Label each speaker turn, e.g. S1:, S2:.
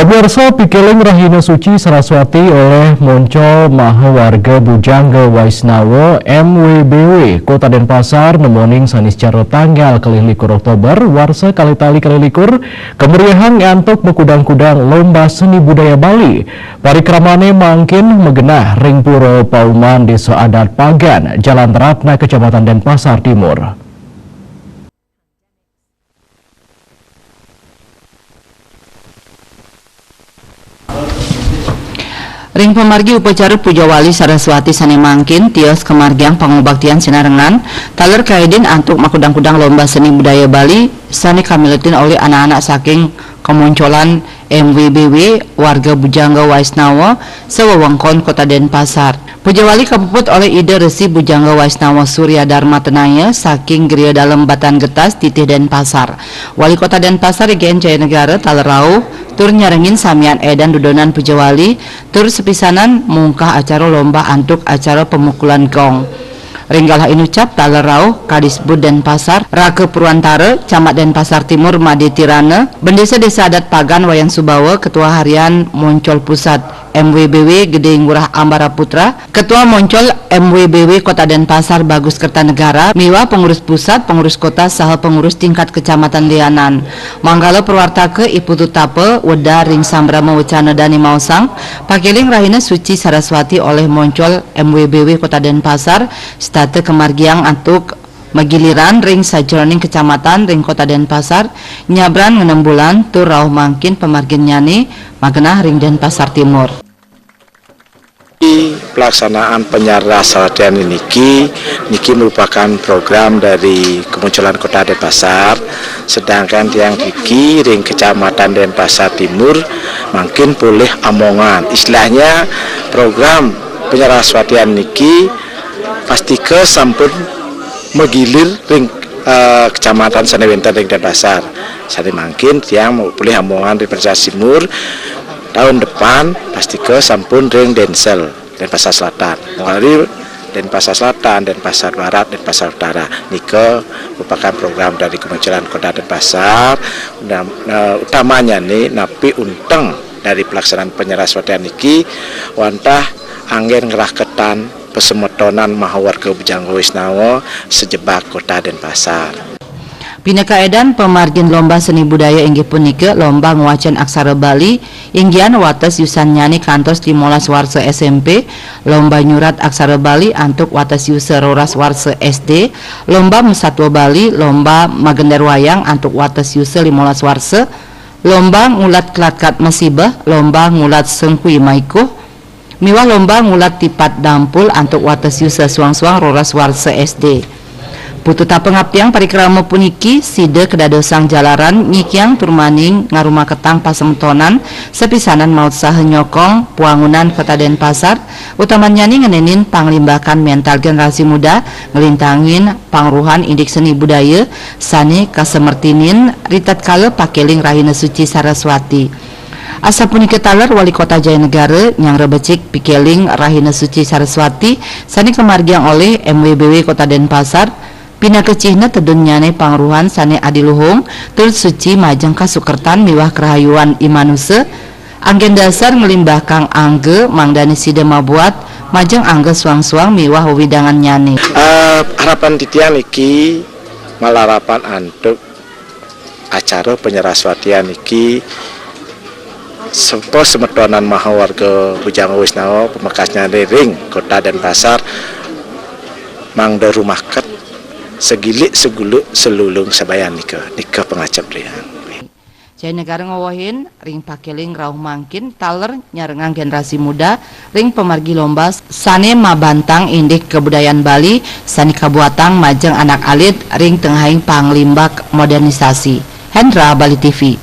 S1: Pemirsa, pikeling Rahina Suci Saraswati oleh Moncol Maha Warga Bujangga Waisnawa MWBW Kota Denpasar nemoning sanis cara tanggal kelilikur Oktober warsa kalitali kelilikur kemeriahan ngantuk bekudang-kudang lomba seni budaya Bali. Parikramane mangkin megenah ring puro Pauman Desa Adat Pagan Jalan Ratna Kecamatan Denpasar Timur.
S2: Ring pemargi upacara Puja Wali Saraswati sane mangkin tios kemargiang pangobaktian sinarengan taler kaidin antuk makudang-kudang lomba seni budaya Bali sane kamiletin oleh anak-anak saking kemunculan MWBW warga Bujangga Waisnawa sewewengkon Kota Denpasar. Puja Wali kapuput oleh ide Resi Bujangga Waisnawa Surya Dharma Tenaya saking geria dalam Batan Getas Titih Denpasar. Wali Kota Denpasar Gen Jaya Negara talerau tur nyarengin samian edan dudonan Puja Wali tur sepisanan mungkah acara lomba antuk acara pemukulan gong. Ringgalah inucap talerau Kadisbud Denpasar Rake Purwantara Camat Denpasar Timur Made Tirana Bendesa Desa Adat Pagan Wayang Subawa Ketua Harian Moncol Pusat MWBW Gede Ngurah Ambara Putra Ketua Moncol MWBW Kota Denpasar Bagus Kertanegara miwa pengurus pusat pengurus kota saha pengurus tingkat kecamatan Lianan Manggala Purwartake Iputu Tape Weda Ring Sambrama Wacana Dani Mausang pakeling Rahina Suci Saraswati oleh Moncol MWBW Kota Denpasar state kemargiang antuk magiliran ring sajroning kecamatan ring Kota Denpasar nyabran 6 bulan tur rauh mangkin pemargin nyani magenah ring Denpasar Timur.
S3: Pelaksanaan penyaraswatian niki merupakan program dari kemunculan Kota Denpasar, sedangkan yang niki ring Kecamatan Denpasar Timur makin boleh amongan. Istilahnya program penyaraswatian niki pasti ke sampun megilir ring Kecamatan Sanewinten ring Denpasar. Sane mangkin tiang boleh amongan ring Denpasar Timur. Tahun depan pasti ke sampun ring Densel Denpasar Selatan, mulai Denpasar Selatan, Denpasar Barat, Denpasar Utara. Nike merupakan program dari kemunculan Kota Denpasar. Utamanya nih napi unteng dari pelaksanaan penyaraswatian niki wantah angin ngerahketan pesemetonan Maha Warga Bujangga Waisnawa sejebak Kota Denpasar.
S2: Pinaka edan pemargin lomba seni budaya inggih punika lomba nguacan aksara Bali inggian wates yusan nyani kantos 15 warsa SMP, lomba nyurat aksara Bali antuk wates yusa roras warsa SD, lomba mesatwa Bali, lomba magender wayang antuk wates yusa 15 warsa, lomba ngulat klatkat masibah, lomba ngulat sengkui maikuh, miwah lomba ngulat tipat dampul antuk wates yusa suang-suang roras warsa SD. Pututa pengabdiang parikrama puniki side kedadosang jalaran nyikiang turmaning ngarumah ketang pasemtonan sepisanan maut saha nyokong puangunan Kota Denpasar utamanya ngenenin panglimbakan mental generasi muda ngelintangin pangruhan indik seni budaya sani kasemertinin ritat kale pakeling Rahina Suci Saraswati. Asa punika taler Wali Kota Jaya Negara nyang rebecik pikeling Rahina Suci Saraswati sani kemargiang oleh MWBW Kota Denpasar pina kecihna tedun nyane pangruhan sane adiluhung tur suci majeng kasukertan miwah kerahayuan imanuse anggen dasar ngelimbah Kang Angge mangdani side mabuat majeng Angge suang-suang miwah widangan nyane.
S3: Harapan titian iki malarapan antuk acara penyaraswatian iki sempo semetonan Maha Warga Bujangga Waisnawa pemekasnya ring Kota Denpasar mangda rumah ket segilik seguluk selulung sabayan nikah pengacap liang.
S2: Jaya Negara ngawahin ring pakeling rauh mangkin taler nyarengang generasi muda ring pemargi lomba sane mabantang indik kebudayaan Bali sani kabuatang majeng anak alit ring tengahing panglimbak modernisasi. Hendra Bali TV.